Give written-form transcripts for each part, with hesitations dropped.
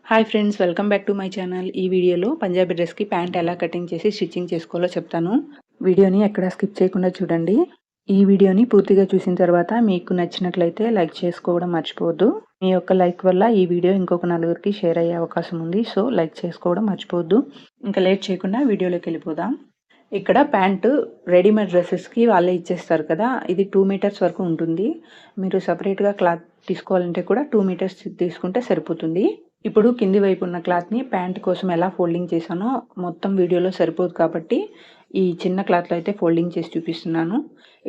Hi friends, welcome back to my channel. ఈ వీడియోలో పంజాబీ డ్రెస్కి ప్యాంట్ ఎలా కటింగ్ చేసి స్టిచ్చింగ్ చేసుకోవాలో చెప్తాను. వీడియోని ఎక్కడ స్కిప్ చేయకుండా చూడండి. ఈ వీడియోని పూర్తిగా చూసిన తర్వాత మీకు నచ్చినట్లయితే లైక్ చేసుకోవడం మర్చిపోవద్దు. మీ యొక్క లైక్ వల్ల ఈ వీడియో ఇంకొక నలుగురికి షేర్ అయ్యే అవకాశం ఉంది. సో లైక్ చేసుకోవడం మర్చిపోవద్దు. ఇంకా లేట్ చేయకుండా వీడియోలోకి వెళ్ళిపోదాం. ఇక్కడ ప్యాంటు రెడీమేడ్ డ్రెస్సెస్కి వాళ్ళే ఇచ్చేస్తారు కదా, ఇది 2 మీటర్స్ వరకు ఉంటుంది. మీరు సపరేట్గా క్లాత్ తీసుకోవాలంటే కూడా 2 మీటర్స్ తీసుకుంటే సరిపోతుంది. ఇప్పుడు కింది వైపు ఉన్న క్లాత్ని ప్యాంట్ కోసం ఎలా ఫోల్డింగ్ చేశానో మొత్తం వీడియోలో సరిపోదు కాబట్టి ఈ చిన్న క్లాత్లో అయితే ఫోల్డింగ్ చేసి చూపిస్తున్నాను.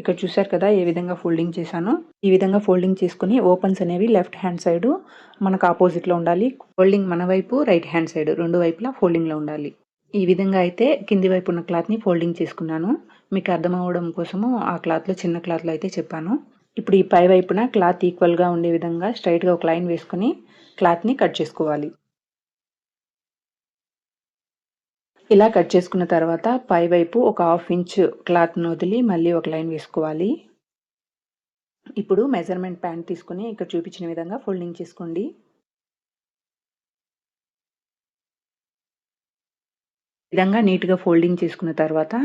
ఇక్కడ చూసారు కదా ఏ విధంగా ఫోల్డింగ్ చేశాను. ఈ విధంగా ఫోల్డింగ్ చేసుకుని ఓపెన్స్ అనేవి లెఫ్ట్ హ్యాండ్ సైడ్ మనకు ఆపోజిట్లో ఉండాలి. ఫోల్డింగ్ మన వైపు రైట్ హ్యాండ్ సైడ్ రెండు వైపులా ఫోల్డింగ్లో ఉండాలి. ఈ విధంగా అయితే కింది వైపు ఉన్న క్లాత్ని ఫోల్డింగ్ చేసుకున్నాను. మీకు అర్థం అవ్వడం కోసము ఆ క్లాత్లో చిన్న క్లాత్లో అయితే చెప్పాను. ఇప్పుడు ఈ పై వైపున క్లాత్ ఈక్వల్గా ఉండే విధంగా స్ట్రైట్గా ఒక లైన్ వేసుకొని క్లాత్ని కట్ చేసుకోవాలి. ఇలా కట్ చేసుకున్న తర్వాత పై వైపు ఒక 1/2 ఇంచ్ క్లాత్ను వదిలి మళ్ళీ ఒక లైన్ వేసుకోవాలి. ఇప్పుడు మెజర్మెంట్ ప్యాంట్ తీసుకుని ఇక్కడ చూపించిన విధంగా ఫోల్డింగ్ చేసుకోండి. విధంగా నీట్గా ఫోల్డింగ్ చేసుకున్న తర్వాత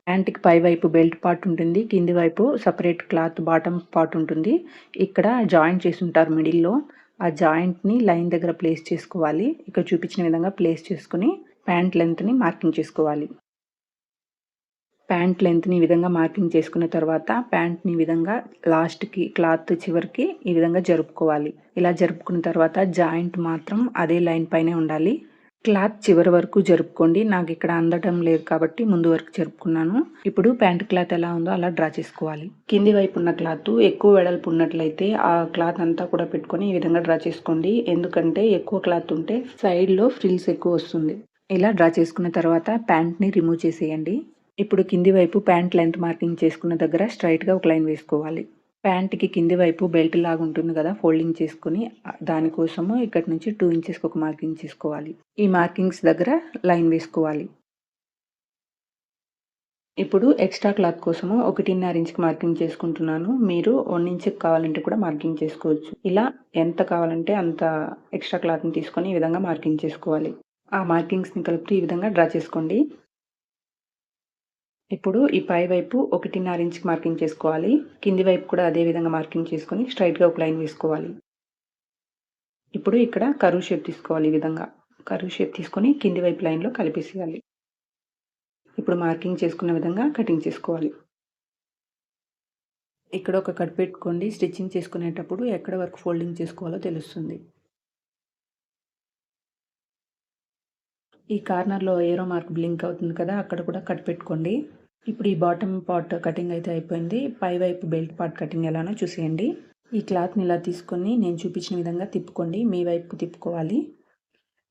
ప్యాంట్కి పై వైపు బెల్ట్ పార్ట్ ఉంటుంది, కింది వైపు సపరేట్ క్లాత్ బాటమ్ పార్ట్ ఉంటుంది. ఇక్కడ జాయింట్ చేసి ఉంటారు మిడిల్లో. ఆ జాయింట్ని లైన్ దగ్గర ప్లేస్ చేసుకోవాలి. ఇక్కడ చూపించిన విధంగా ప్లేస్ చేసుకుని ప్యాంట్ లెంత్ని మార్కింగ్ చేసుకోవాలి. ప్యాంట్ లెంత్ని ఈ విధంగా మార్కింగ్ చేసుకున్న తర్వాత ప్యాంట్ని ఈ విధంగా లాస్ట్కి క్లాత్ చివరికి ఈ విధంగా జరుపుకోవాలి. ఇలా జరుపుకున్న తర్వాత జాయింట్ మాత్రం అదే లైన్ పైనే ఉండాలి. క్లాత్ చివరి వరకు జరుపుకోండి. నాకు ఇక్కడ అందడం లేదు కాబట్టి ముందు వరకు జరుపుకున్నాను. ఇప్పుడు ప్యాంట్ క్లాత్ ఎలా ఉందో అలా డ్రా చేసుకోవాలి. కింది వైపు ఉన్న క్లాత్ ఎక్కువ వెడల్పు ఉన్నట్లయితే ఆ క్లాత్ అంతా కూడా పెట్టుకొని ఈ విధంగా డ్రా చేసుకోండి. ఎందుకంటే ఎక్కువ క్లాత్ ఉంటే సైడ్లో ఫ్రిల్స్ ఎక్కువ వస్తుంది. ఇలా డ్రా చేసుకున్న తర్వాత ప్యాంట్ని రిమూవ్ చేసేయండి. ఇప్పుడు కింది వైపు ప్యాంట్ లెంత్ మార్కింగ్ చేసుకున్న దగ్గర స్ట్రైట్గా ఒక లైన్ వేసుకోవాలి. ప్యాంట్కి కింది వైపు బెల్ట్ లాగా ఉంటుంది కదా, ఫోల్డింగ్ చేసుకుని దానికోసము ఇక్కడ నుంచి 2 ఇంచెస్కి ఒక మార్కింగ్ చేసుకోవాలి. ఈ మార్కింగ్స్ దగ్గర లైన్ వేసుకోవాలి. ఇప్పుడు ఎక్స్ట్రా క్లాత్ కోసము 1.5 ఇంచ్కి మార్కింగ్ చేసుకుంటున్నాను. మీరు 1 ఇంచ్కి కావాలంటే కూడా మార్కింగ్ చేసుకోవచ్చు. ఇలా ఎంత కావాలంటే అంత ఎక్స్ట్రా క్లాత్ని తీసుకొని ఈ విధంగా మార్కింగ్ చేసుకోవాలి. ఆ మార్కింగ్స్ని కలుపుతూ ఈ విధంగా డ్రా చేసుకోండి. ఇప్పుడు ఈ పై వైపు 1.5 ఇంచ్కి మార్కింగ్ చేసుకోవాలి. కింది వైపు కూడా అదే విధంగా మార్కింగ్ చేసుకొని స్ట్రైట్గా ఒక లైన్ వేసుకోవాలి. ఇప్పుడు ఇక్కడ కర్వ్ షేప్ తీసుకోవాలి. ఈ విధంగా కర్వ్ షేప్ తీసుకొని కింది వైపు లైన్లో కలిపేసేయాలి. ఇప్పుడు మార్కింగ్ చేసుకున్న విధంగా కటింగ్ చేసుకోవాలి. ఇక్కడ ఒక కట్ పెట్టుకోండి. స్టిచ్చింగ్ చేసుకునేటప్పుడు ఎక్కడ వరకు ఫోల్డింగ్ చేసుకోవాలో తెలుస్తుంది. ఈ కార్నర్లో ఏరో మార్క్ బ్లింక్ అవుతుంది కదా, అక్కడ కూడా కట్ పెట్టుకోండి. ఇప్పుడు ఈ బాటమ్ పార్ట్ కటింగ్ అయితే అయిపోయింది. పై వైపు బెల్ట్ పార్ట్ కటింగ్ ఎలానో చూసేయండి. ఈ క్లాత్ని ఇలా తీసుకొని నేను చూపించిన విధంగా తిప్పుకోండి. మీ వైపుకు తిప్పుకోవాలి.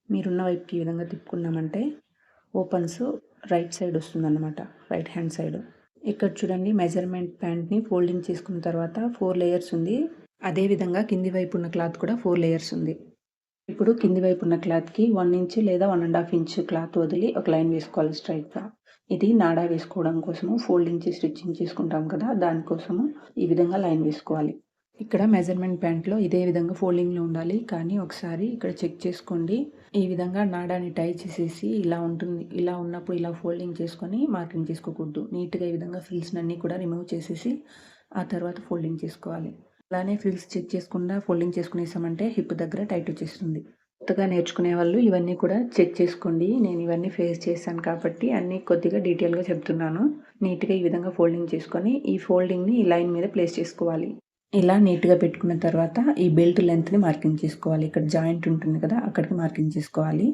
మీరున్న వైపుకి ఈ విధంగా తిప్పుకున్నామంటే ఓపెన్స్ రైట్ సైడ్ వస్తుందన్నమాట, రైట్ హ్యాండ్ సైడ్. ఇక్కడ చూడండి, మెజర్మెంట్ ప్యాంట్ని ఫోల్డింగ్ చేసుకున్న తర్వాత 4 లేయర్స్ ఉంది. అదేవిధంగా కింది వైపు ఉన్న క్లాత్ కూడా 4 లేయర్స్ ఉంది. ఇప్పుడు కింది వైపు ఉన్న క్లాత్కి 1 ఇంచ్ లేదా 1.5 ఇంచ్ క్లాత్ వదిలి ఒక లైన్ వేసుకోవాలి స్ట్రైట్గా. ఇది నాడా వేసుకోవడం కోసము, ఫోల్డింగ్ చేసి స్టిచ్చింగ్ చేసుకుంటాం కదా, దానికోసము ఈ విధంగా లైన్ వేసుకోవాలి. ఇక్కడ మెజర్మెంట్ ప్యాంట్లో ఇదే విధంగా ఫోల్డింగ్లో ఉండాలి, కానీ ఒకసారి ఇక్కడ చెక్ చేసుకోండి. ఈ విధంగా నాడాని టై చేసేసి ఇలా ఉంటుంది. ఇలా ఉన్నప్పుడు ఇలా ఫోల్డింగ్ చేసుకొని మార్కింగ్ చేసుకోకూడదు. నీట్గా ఈ విధంగా ఫ్రిల్స్ అన్నీ కూడా రిమూవ్ చేసేసి ఆ తర్వాత ఫోల్డింగ్ చేసుకోవాలి. అలానే ఫ్రిల్స్ చెక్ చేసుకుండా ఫోల్డింగ్ చేసుకునేసామంటే హిప్ దగ్గర టైట్ వచ్చేస్తుంది. కొత్తగా నేర్చుకునే వాళ్ళు ఇవన్నీ కూడా చెక్ చేసుకోండి. నేను ఇవన్నీ ఫేస్ చేశాను కాబట్టి అన్నీ కొద్దిగా డీటెయిల్గా చెప్తున్నాను. నీట్గా ఈ విధంగా ఫోల్డింగ్ చేసుకొని ఈ ఫోల్డింగ్ని ఈ లైన్ మీద ప్లేస్ చేసుకోవాలి. ఇలా నీట్గా పెట్టుకున్న తర్వాత ఈ బెల్ట్ లెంత్ని మార్కింగ్ చేసుకోవాలి. ఇక్కడ జాయింట్ ఉంటుంది కదా, అక్కడికి మార్కింగ్ చేసుకోవాలి.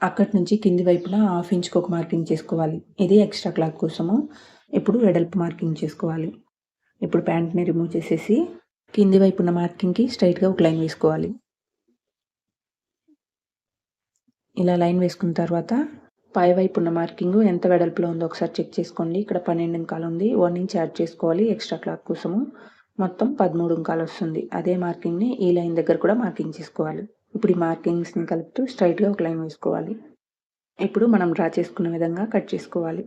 అక్కడి నుంచి కింది వైపున 1/2 ఇంచ్కి ఒక మార్కింగ్ చేసుకోవాలి. ఇది ఎక్స్ట్రా క్లాత్ కోసము. ఇప్పుడు వెడల్పు మార్కింగ్ చేసుకోవాలి. ఇప్పుడు ప్యాంట్ని రిమూవ్ చేసేసి కింది వైపు ఉన్న మార్కింగ్కి స్ట్రైట్గా ఒక లైన్ వేసుకోవాలి. ఇలా లైన్ వేసుకున్న తర్వాత పై వైపు ఉన్న మార్కింగ్ ఎంత వెడల్పులో ఉందో ఒకసారి చెక్ చేసుకోండి. ఇక్కడ 12 ఇంకాలు ఉంది. 1 ఇంచ్ యాడ్ చేసుకోవాలి ఎక్స్ట్రా క్లాత్ కోసము. మొత్తం 13 ఇంకాలు వస్తుంది. అదే మార్కింగ్ని ఈ లైన్ దగ్గర కూడా మార్కింగ్ చేసుకోవాలి. ఇప్పుడు ఈ మార్కింగ్స్ని కలుపుతూ స్ట్రైట్గా ఒక లైన్ వేసుకోవాలి. ఇప్పుడు మనం డ్రా చేసుకున్న విధంగా కట్ చేసుకోవాలి.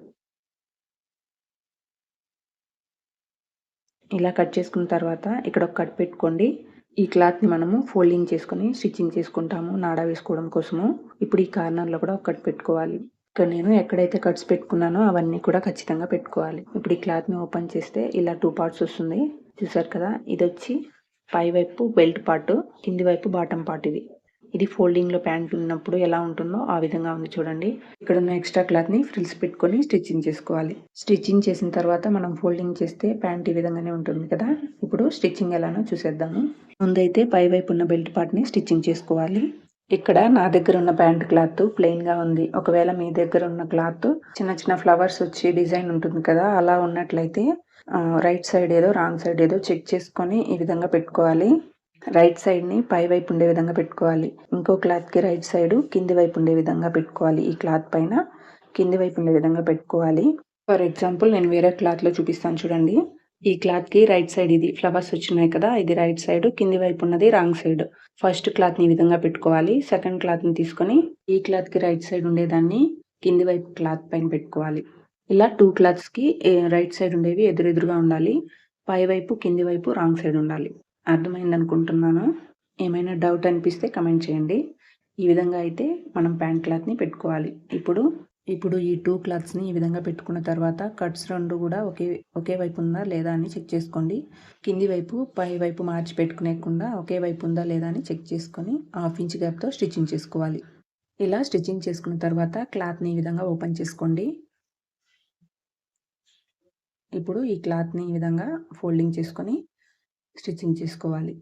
ఇలా కట్ చేసుకున్న తర్వాత ఇక్కడ ఒక కట్ పెట్టుకోండి. ఈ క్లాత్‌ని మనము ఫోల్డింగ్ చేసుకొని స్టిచ్చింగ్ చేసుకుంటాము నాడా వేసుకోవడం కోసము. ఇప్పుడు ఈ కార్నర్‌లో కూడా ఒక కట్ పెట్టుకోవాలి. ఇక్కడ నేను ఎక్కడైతే కట్స్ పెట్టుకున్నానో అవన్నీ కూడా ఖచ్చితంగా పెట్టుకోవాలి. ఇప్పుడు ఈ క్లాత్‌ని ఓపెన్ చేస్తే ఇలా 2 పార్ట్స్ వస్తుంది. చూసారు కదా! ఇదొచ్చి పై వైపు బెల్ట్ పార్ట్, కింది వైపు బాటమ్ పార్ట్ ఇది. ఇది ఫోల్డింగ్‌లో ప్యాంట్ ఉన్నప్పుడు ఎలా ఉంటుందో ఆ విధంగా ఉంది చూడండి. ఇక్కడున్న ఎక్స్‌ట్రా క్లాత్‌ని ఫ్రిల్స్ పెట్టుకొని స్టిచ్చింగ్ చేసుకోవాలి. స్టిచ్చింగ్ చేసిన తర్వాత మనం ఫోల్డింగ్ చేస్తే ప్యాంట్ ఈ విధంగానే ఉంటుంది కదా! ఇప్పుడు స్టిచ్చింగ్ ఎలానో చూసేద్దాము. ముందైతే పై వైపు ఉన్న బెల్ట్ పార్ట్‌ని స్టిచ్చింగ్ చేసుకోవాలి. ఇక్కడ నా దగ్గర ఉన్న ప్యాంట్ క్లాత్ ప్లెయిన్‌గా ఉంది. ఒకవేళ మీ దగ్గర ఉన్న క్లాత్ చిన్న చిన్న ఫ్లవర్స్ వచ్చి డిజైన్ ఉంటుంది కదా! అలా ఉన్నట్లయితే రైట్ సైడ్ ఏదో, రాంగ్ సైడ్ ఏదో చెక్ చేసుకొని ఈ విధంగా పెట్టుకోవాలి. రైట్ సైడ్‌ని పై వైపు ఉండే విధంగా పెట్టుకోవాలి. ఇంకో క్లాత్‌కి రైట్ సైడు కింది వైపు ఉండే విధంగా పెట్టుకోవాలి. ఈ క్లాత్ పైన కింది వైపు ఉండే విధంగా పెట్టుకోవాలి. ఫర్ ఎగ్జాంపుల్ నేను వేరే క్లాత్‌లో చూపిస్తాను చూడండి. ఈ క్లాత్‌కి రైట్ సైడ్ ఇది ఫ్లవర్స్ వచ్చినాయి కదా! ఇది రైట్ సైడ్, కింది వైపు ఉన్నది రాంగ్ సైడ్. ఫస్ట్ క్లాత్‌ని ఈ విధంగా పెట్టుకోవాలి. సెకండ్ క్లాత్‌ని తీసుకొని ఈ క్లాత్‌కి రైట్ సైడ్ ఉండేదాన్ని కింది వైపు క్లాత్ పైన పెట్టుకోవాలి. ఇలా 2 క్లాత్స్‌కి రైట్ సైడ్ ఉండేవి ఎదురెదురుగా ఉండాలి. పై వైపు, కింది వైపు రాంగ్ సైడ్ ఉండాలి. అర్థమైందనుకుంటున్నాను. ఏమైనా డౌట్ అనిపిస్తే కమెంట్ చేయండి. ఈ విధంగా అయితే మనం ప్యాంట్ క్లాత్‌ని పెట్టుకోవాలి. ఇప్పుడు ఈ 2 క్లాత్స్‌ని ఈ విధంగా పెట్టుకున్న తర్వాత కట్స్ 2 కూడా ఒకే వైపు ఉందా లేదా అని చెక్ చేసుకోండి. కింది వైపు, పై వైపు మార్చి పెట్టుకునేకుండా ఒకే వైపు ఉందా లేదా అని చెక్ చేసుకొని 1/2 ఇంచ్ గ్యాప్‌తో స్టిచ్చింగ్ చేసుకోవాలి. ఇలా స్టిచ్చింగ్ చేసుకున్న తర్వాత క్లాత్‌ని ఈ విధంగా ఓపెన్ చేసుకోండి. ఇప్పుడు ఈ క్లాత్‌ని ఈ విధంగా ఫోల్డింగ్ చేసుకొని స్టిచ్చింగ్ చేసుకోవాలి.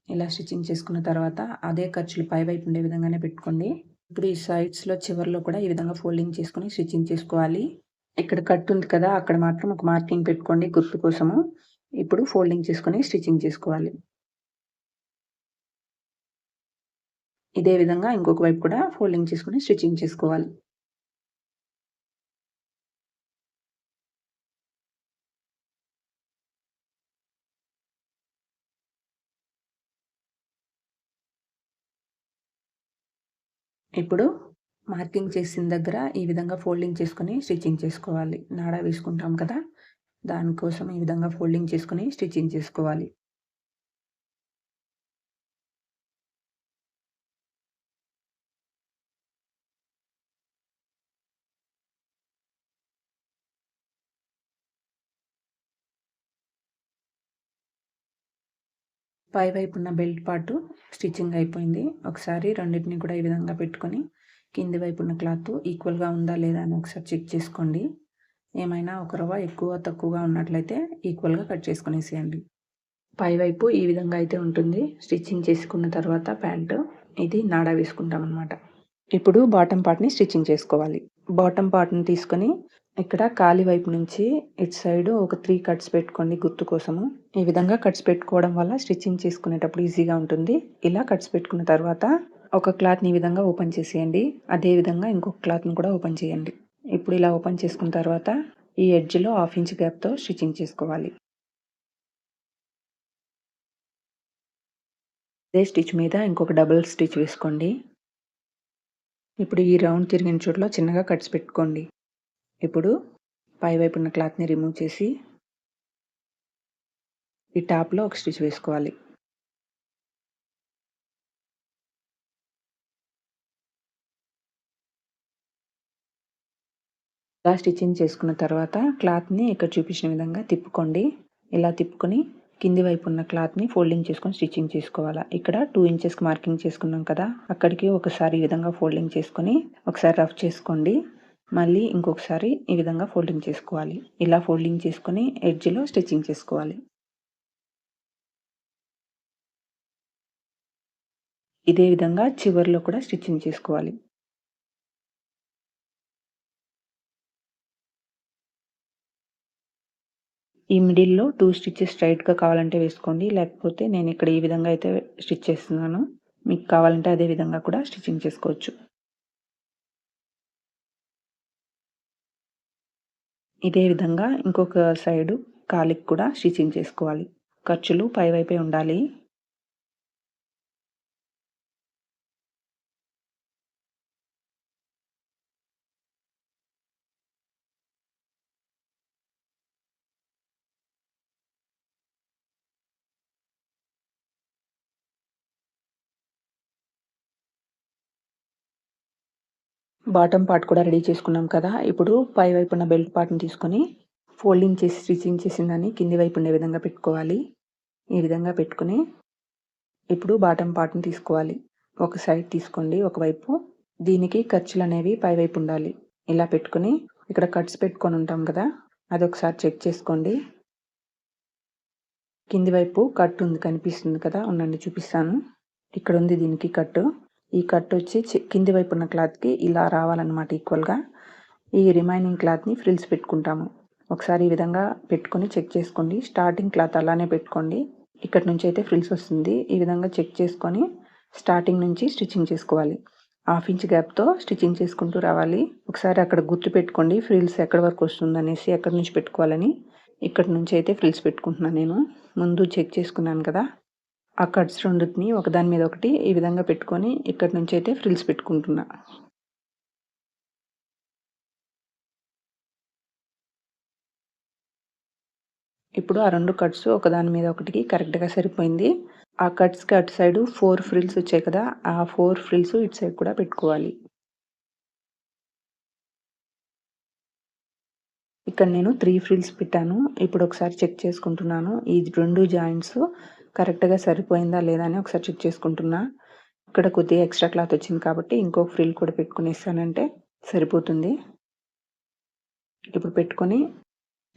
ఇలా స్టిచ్చింగ్ చేసుకున్న తర్వాత అదే ఖర్చులు పై వైపు ఉండే విధంగానే పెట్టుకోండి. ఇప్పుడు ఈ సైడ్స్‌లో చివర్లో కూడా ఈ విధంగా ఫోల్డింగ్ చేసుకొని స్టిచ్చింగ్ చేసుకోవాలి. ఇక్కడ కట్ ఉంది కదా! అక్కడ మాత్రం ఒక మార్కింగ్ పెట్టుకోండి గుర్తు కోసము. ఇప్పుడు ఫోల్డింగ్ చేసుకొని స్టిచ్చింగ్ చేసుకోవాలి. ఇదే విధంగా ఇంకొక వైపు కూడా ఫోల్డింగ్ చేసుకొని స్టిచ్చింగ్ చేసుకోవాలి. ఇప్పుడు మార్కింగ్ చేసిన దగ్గర ఈ విధంగా ఫోల్డింగ్ చేసుకొని స్టిచ్చింగ్ చేసుకోవాలి. నాడా వేసుకుంటాం కదా! దానికోసం ఈ విధంగా ఫోల్డింగ్ చేసుకొని స్టిచ్చింగ్ చేసుకోవాలి. పై వైపు ఉన్న బెల్ట్ పార్ట్ స్టిచ్చింగ్ అయిపోయింది. ఒకసారి రెండిటిని కూడా ఈ విధంగా పెట్టుకొని కింది వైపు ఉన్న క్లాత్ ఈక్వల్‌గా ఉందా లేదా అని ఒకసారి చెక్ చేసుకోండి. ఏమైనా ఒక రవ్వ ఎక్కువ, తక్కువగా ఉన్నట్లయితే ఈక్వల్‌గా కట్ చేసుకొనేసేయండి. పై వైపు ఈ విధంగా అయితే ఉంటుంది. స్టిచ్చింగ్ చేసుకున్న తర్వాత ప్యాంటు ఇది నాడా వేసుకుంటామనమాట. ఇప్పుడు బాటమ్ పార్ట్‌ని స్టిచ్చింగ్ చేసుకోవాలి. బాటమ్ పార్ట్‌ని తీసుకొని ఇక్కడ కాలి వైపు నుంచి ఇటు సైడు ఒక 3 కట్స్ పెట్టుకోండి గుర్తు కోసము. ఈ విధంగా కట్స్ పెట్టుకోవడం వల్ల స్టిచ్చింగ్ చేసుకునేటప్పుడు ఈజీగా ఉంటుంది. ఇలా కట్స్ పెట్టుకున్న తర్వాత ఒక క్లాత్‌ని ఈ విధంగా ఓపెన్ చేసేయండి. అదే విధంగా ఇంకొక క్లాత్‌ని కూడా ఓపెన్ చేయండి. ఇప్పుడు ఇలా ఓపెన్ చేసుకున్న తర్వాత ఈ ఎడ్జ్‌లో 1/2 ఇంచ్ గ్యాప్‌తో స్టిచ్చింగ్ చేసుకోవాలి. అదే స్టిచ్ మీద ఇంకొక డబుల్ స్టిచ్ వేసుకోండి. ఇప్పుడు ఈ రౌండ్ తిరిగిన చోటులో చిన్నగా కట్స్ పెట్టుకోండి. ఇప్పుడు పై వైపు ఉన్న క్లాత్‌ని రిమూవ్ చేసి ఈ టాప్‌లో ఒక స్టిచ్ వేసుకోవాలి. ఇలా స్టిచ్చింగ్ చేసుకున్న తర్వాత క్లాత్‌ని ఇక్కడ చూపించిన విధంగా తిప్పుకోండి. ఇలా తిప్పుకొని కింది వైపు ఉన్న క్లాత్‌ని ఫోల్డింగ్ చేసుకొని స్టిచ్చింగ్ చేసుకోవాలా. ఇక్కడ 2 ఇంచెస్‌కి మార్కింగ్ చేసుకున్నాం కదా! అక్కడికి ఒకసారి ఈ విధంగా ఫోల్డింగ్ చేసుకొని ఒకసారి రఫ్ చేసుకోండి. మళ్ళీ ఇంకొకసారి ఈ విధంగా ఫోల్డింగ్ చేసుకోవాలి. ఇలా ఫోల్డింగ్ చేసుకొని ఎడ్జ్‌లో స్టిచ్చింగ్ చేసుకోవాలి. ఇదే విధంగా చివర్లో కూడా స్టిచ్చింగ్ చేసుకోవాలి. ఈ మిడిల్‌లో 2 స్టిచెస్ స్ట్రెయిట్‌గా కావాలంటే వేసుకోండి. లేకపోతే నేను ఇక్కడ ఈ విధంగా అయితే స్టిచ్ చేస్తున్నాను. మీకు కావాలంటే అదే విధంగా కూడా స్టిచ్చింగ్ చేసుకోవచ్చు. ఇదే విధంగా ఇంకొక సైడు కాలికి కూడా స్టిచ్చింగ్ చేసుకోవాలి. ఖర్చులు పై వైపే ఉండాలి. బాటమ్ పార్ట్ కూడా రెడీ చేసుకున్నాం కదా! ఇప్పుడు పై వైపున్న బెల్ట్ పార్ట్‌ని తీసుకొని ఫోల్డింగ్ చేసి స్టిచ్చింగ్ చేసిన దాన్ని కింది వైపు ఉండే విధంగా పెట్టుకోవాలి. ఈ విధంగా పెట్టుకొని ఇప్పుడు బాటమ్ పార్ట్‌ని తీసుకోవాలి. ఒక సైడ్ తీసుకోండి ఒకవైపు. దీనికి ఖర్చులనేవి పై వైపు ఉండాలి. ఇలా పెట్టుకొని ఇక్కడ కట్స్ పెట్టుకొని ఉంటాం కదా! అదొకసారి చెక్ చేసుకోండి. కింది వైపు కట్ ఉంది కనిపిస్తుంది కదా! ఉండండి చూపిస్తాను. ఇక్కడ ఉంది దీనికి కట్టు. ఈ కట్ వచ్చి కింది వైపు ఉన్న క్లాత్‌కి ఇలా రావాలన్నమాట ఈక్వల్‌గా. ఈ రిమైనింగ్ క్లాత్‌ని ఫ్రిల్స్ పెట్టుకుంటాము. ఒకసారి ఈ విధంగా పెట్టుకొని చెక్ చేసుకోండి. స్టార్టింగ్ క్లాత్ అలానే పెట్టుకోండి. ఇక్కడి నుంచి అయితే ఫ్రిల్స్ వస్తుంది. ఈ విధంగా చెక్ చేసుకొని స్టార్టింగ్ నుంచి స్టిచ్చింగ్ చేసుకోవాలి. 1/2 ఇంచ్ గ్యాప్‌తో స్టిచ్చింగ్ చేసుకుంటూ రావాలి. ఒకసారి అక్కడ గుర్తు పెట్టుకోండి ఫ్రిల్స్ ఎక్కడి వరకు వస్తుందనేసి, ఎక్కడి నుంచి పెట్టుకోవాలని. ఇక్కడి నుంచి అయితే ఫ్రిల్స్ పెట్టుకుంటున్నాను నేను. ముందు చెక్ చేసుకున్నాను కదా! ఆ కట్స్ రెండిటిని ఒకదాని మీద ఒకటి ఈ విధంగా పెట్టుకొని ఇక్కడి నుంచి అయితే ఫ్రిల్స్ పెట్టుకుంటున్నా. ఇప్పుడు ఆ 2 కట్స్ ఒకదాని మీద ఒకటికి కరెక్ట్‌గా సరిపోయింది. ఆ కట్స్‌కి అటు సైడు 4 ఫ్రిల్స్ వచ్చాయి కదా! ఆ 4 ఫ్రిల్స్ ఇటు సైడ్ కూడా పెట్టుకోవాలి. ఇక్కడ నేను 3 ఫ్రిల్స్ పెట్టాను. ఇప్పుడు ఒకసారి చెక్ చేసుకుంటున్నాను. ఈ 2 జాయింట్స్ కరెక్ట్‌గా సరిపోయిందా లేదా అని ఒకసారి చెక్ చేసుకుంటున్నా. ఇక్కడ కొద్దిగా ఎక్స్ట్రా క్లాత్ వచ్చింది కాబట్టి ఇంకొక ఫ్రిల్ కూడా పెట్టుకునేసానంటే సరిపోతుంది. ఇప్పుడు పెట్టుకొని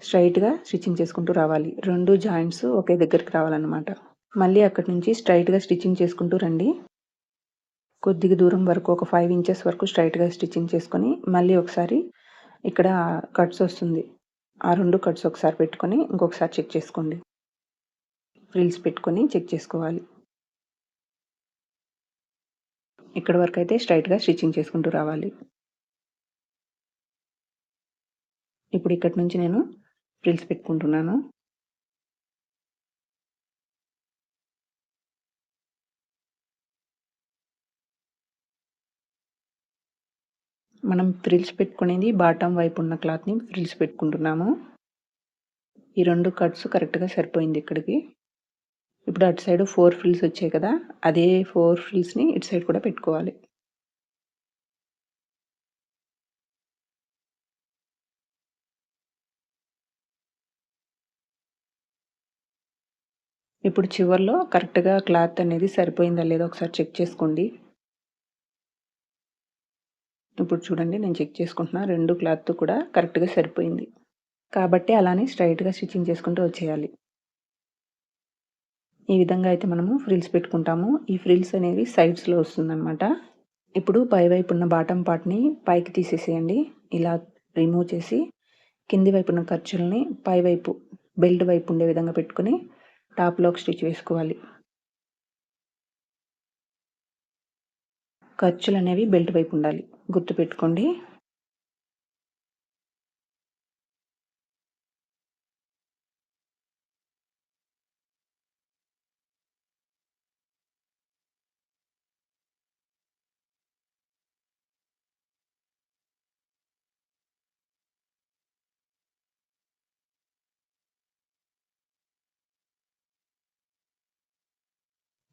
స్ట్రెయిట్‌గా స్టిచ్చింగ్ చేసుకుంటూ రావాలి. 2 జాయింట్స్ ఒకే దగ్గరికి రావాలన్నమాట. మళ్ళీ అక్కడి నుంచి స్ట్రెయిట్‌గా స్టిచ్చింగ్ చేసుకుంటూ రండి. కొద్దిగా దూరం వరకు ఒక 5 ఇంచెస్ వరకు స్ట్రెయిట్‌గా స్టిచ్చింగ్ చేసుకొని మళ్ళీ ఒకసారి ఇక్కడ కట్స్ వస్తుంది. ఆ 2 కట్స్ ఒకసారి పెట్టుకొని ఇంకొకసారి చెక్ చేసుకోండి. ఫ్రిల్స్ పెట్టుకొని చెక్ చేసుకోవాలి. ఇక్కడి వరకైతే స్ట్రెయిట్‌గా స్టిచ్చింగ్ చేసుకుంటూ రావాలి. ఇప్పుడు ఇక్కడి నుంచి నేను ఫ్రిల్స్ పెట్టుకుంటున్నాను. మనం ఫ్రిల్స్ పెట్టుకునేది బాటమ్ వైపు ఉన్న క్లాత్‌ని ఫ్రిల్స్ పెట్టుకుంటున్నాము. ఈ 2 కట్స్ కరెక్ట్‌గా సరిపోయింది ఇక్కడికి. ఇప్పుడు అటు సైడ్ 4 ఫ్రిల్స్ వచ్చాయి కదా! అదే 4 ఫ్రిల్స్‌ని ఇటు సైడ్ కూడా పెట్టుకోవాలి. ఇప్పుడు చివర్లో కరెక్ట్‌గా క్లాత్ అనేది సరిపోయిందా లేదో ఒకసారి చెక్ చేసుకోండి. ఇప్పుడు చూడండి నేను చెక్ చేసుకుంటున్నా. 2 క్లాత్ కూడా కరెక్ట్‌గా సరిపోయింది. కాబట్టి అలానే స్ట్రెయిట్‌గా స్టిచ్చింగ్ చేసుకుంటూ వచ్చేయాలి. ఈ విధంగా అయితే మనము ఫ్రిల్స్ పెట్టుకుంటాము. ఈ ఫ్రిల్స్ అనేవి సైడ్స్‌లో వస్తుందనమాట. ఇప్పుడు పైవైపు ఉన్న బాటమ్ పార్ట్‌ని పైకి తీసేసేయండి. ఇలా రిమూవ్ చేసి కింది వైపు ఉన్న ఖర్చుల్ని పైవైపు బెల్ట్ వైపు ఉండే విధంగా పెట్టుకొని టాప్‌లో ఒక స్టిచ్ వేసుకోవాలి. ఖర్చులనేవి బెల్ట్ వైపు ఉండాలి. గుర్తుపెట్టుకోండి.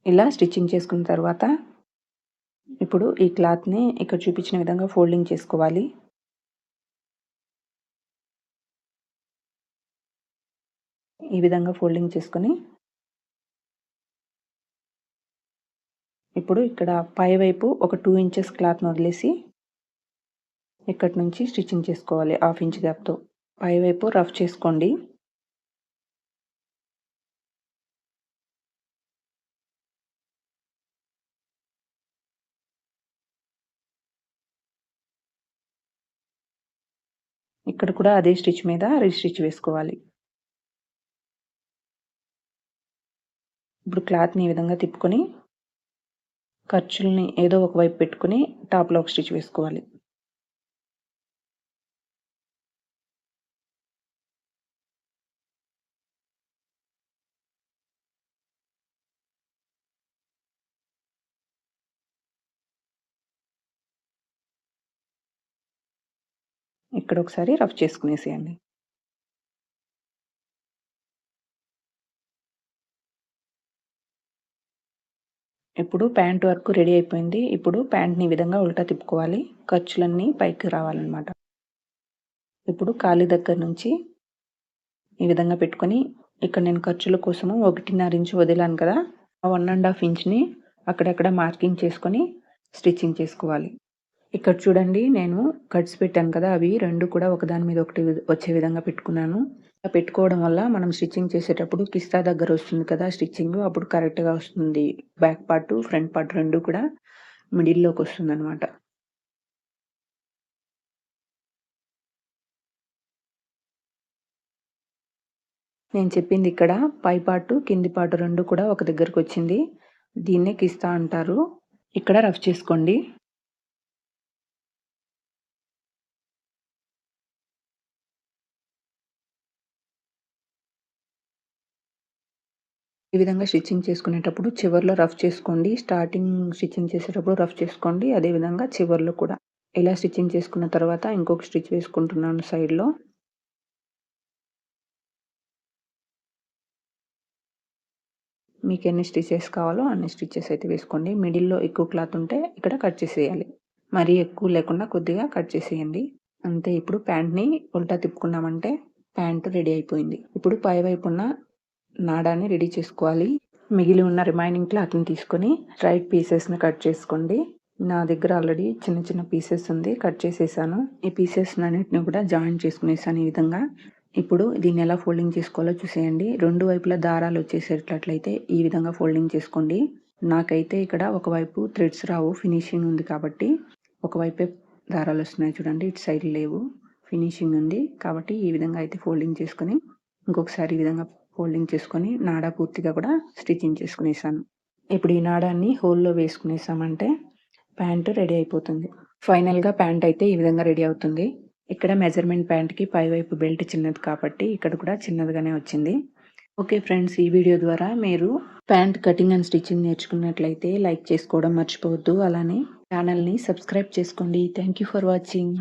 ఇలా స్టిచ్చింగ్ చేసుకున్న తర్వాత ఇప్పుడు ఈ క్లాత్‌ని ఇక్కడ చూపించిన విధంగా ఫోల్డింగ్ చేసుకోవాలి. ఈ విధంగా ఫోల్డింగ్ చేసుకొని ఇప్పుడు ఇక్కడ పైవైపు ఒక 2 ఇంచెస్ క్లాత్‌ని వదిలేసి ఇక్కడి నుంచి స్టిచ్చింగ్ చేసుకోవాలి 1/2 ఇంచ్ గ్యాప్‌తో. పైవైపు రఫ్ చేసుకోండి. ఇక్కడ కూడా అదే స్టిచ్ మీద రీస్టిచ్ వేసుకోవాలి. ఇప్పుడు క్లాత్‌ని ఈ విధంగా తిప్పుకొని ఖర్చుల్ని ఏదో ఒక వైపు పెట్టుకొని టాప్‌లో ఒక స్టిచ్ వేసుకోవాలి. ఇక్కడ ఒకసారి రఫ్ చేసుకునేసేయండి. ఇప్పుడు ప్యాంట్ వర్క్ రెడీ అయిపోయింది. ఇప్పుడు ప్యాంట్ని ఈ విధంగా ఉల్టా తిప్పుకోవాలి. ఖర్చులన్నీ పైకి రావాలన్నమాట. ఇప్పుడు కాలి దగ్గర నుంచి ఈ విధంగా పెట్టుకొని ఇక్కడ నేను ఖర్చుల కోసము 1.5 ఇంచు వదిలాను కదా, ఆ 1.5 ఇంచ్ని అక్కడక్కడ మార్కింగ్ చేసుకొని స్టిచ్చింగ్ చేసుకోవాలి. ఇక్కడ చూడండి, నేను కట్స్ పెట్టాను కదా, అవి 2 కూడా ఒకదాని మీద ఒకటి వచ్చే విధంగా పెట్టుకున్నాను. అలా పెట్టుకోవడం వల్ల మనం స్టిచ్చింగ్ చేసేటప్పుడు కిస్తా దగ్గర వస్తుంది కదా స్టిచ్చింగ్, అప్పుడు కరెక్ట్గా వస్తుంది. బ్యాక్ పార్ట్ ఫ్రంట్ పార్ట్ 2 కూడా మిడిల్లోకి వస్తుంది అనమాట. నేను చెప్పింది ఇక్కడ పై పార్ట్ కింది పార్ట్ 2 కూడా ఒక దగ్గరకు వచ్చింది. దీన్నే కిస్తా అంటారు. ఇక్కడ రఫ్ చేసుకోండి. ఈ విధంగా స్టిచ్చింగ్ చేసుకునేటప్పుడు చివర్లో రఫ్ చేసుకోండి. స్టార్టింగ్ స్టిచ్చింగ్ చేసేటప్పుడు రఫ్ చేసుకోండి. అదేవిధంగా చివర్లో కూడా. ఇలా స్టిచ్చింగ్ చేసుకున్న తర్వాత ఇంకొక స్టిచ్ వేసుకుంటున్నాను సైడ్‌లో. మీకు ఎన్ని స్టిచెస్ కావాలో అన్ని స్టిచెస్ అయితే వేసుకోండి. మిడిల్‌లో ఎక్కువ క్లాత్ ఉంటే ఇక్కడ కట్ చేసేయాలి. మరీ ఎక్కువ లేకుండా కొద్దిగా కట్ చేసేయండి. అంతే. ఇప్పుడు ప్యాంట్‌ని ఉల్టా తిప్పుకున్నామంటే ప్యాంట్ రెడీ అయిపోయింది. ఇప్పుడు పై వైపున్న నాడాన్ని రెడీ చేసుకోవాలి. మిగిలి ఉన్న రిమైనింగ్ క్లాత్‌ని తీసుకొని స్ట్రైట్ పీసెస్‌ని కట్ చేసుకోండి. నా దగ్గర ఆల్రెడీ చిన్న చిన్న పీసెస్ ఉంది, కట్ చేసేసాను. ఈ పీసెస్‌నన్నిటిని కూడా జాయిన్ చేసుకునేసాను ఈ విధంగా. ఇప్పుడు దీన్ని ఎలా ఫోల్డింగ్ చేసుకోవాలో చూసేయండి. 2 వైపులా దారాలు వచ్చేసేటట్లయితే ఈ విధంగా ఫోల్డింగ్ చేసుకోండి. నాకైతే ఇక్కడ ఒకవైపు థ్రెడ్స్ రావు, ఫినిషింగ్ ఉంది కాబట్టి ఒకవైపే దారాలు వస్తున్నాయి చూడండి, ఇటు సైడ్ లేవు, ఫినిషింగ్ ఉంది కాబట్టి ఈ విధంగా అయితే ఫోల్డింగ్ చేసుకొని ఇంకొకసారి ఈ విధంగా ఫోల్డింగ్ చేసుకొని నాడా పూర్తిగా కూడా స్టిచ్చింగ్ చేసుకునేసాను. ఇప్పుడు ఈ నాడాన్ని హోల్‌లో వేసుకునేసామంటే ప్యాంట్ రెడీ అయిపోతుంది. ఫైనల్‌గా ప్యాంట్ అయితే ఈ విధంగా రెడీ అవుతుంది. ఇక్కడ మెజర్మెంట్ ప్యాంట్‌కి పైవైపు బెల్ట్ చిన్నది కాబట్టి ఇక్కడ కూడా చిన్నదిగానే వచ్చింది. ఓకే ఫ్రెండ్స్, ఈ వీడియో ద్వారా మీరు ప్యాంట్ కటింగ్ అండ్ స్టిచ్చింగ్ నేర్చుకున్నట్లయితే లైక్ చేసుకోవడం మర్చిపోవద్దు. అలానే ఛానల్‌ని సబ్స్క్రైబ్ చేసుకోండి. Thank you for watching.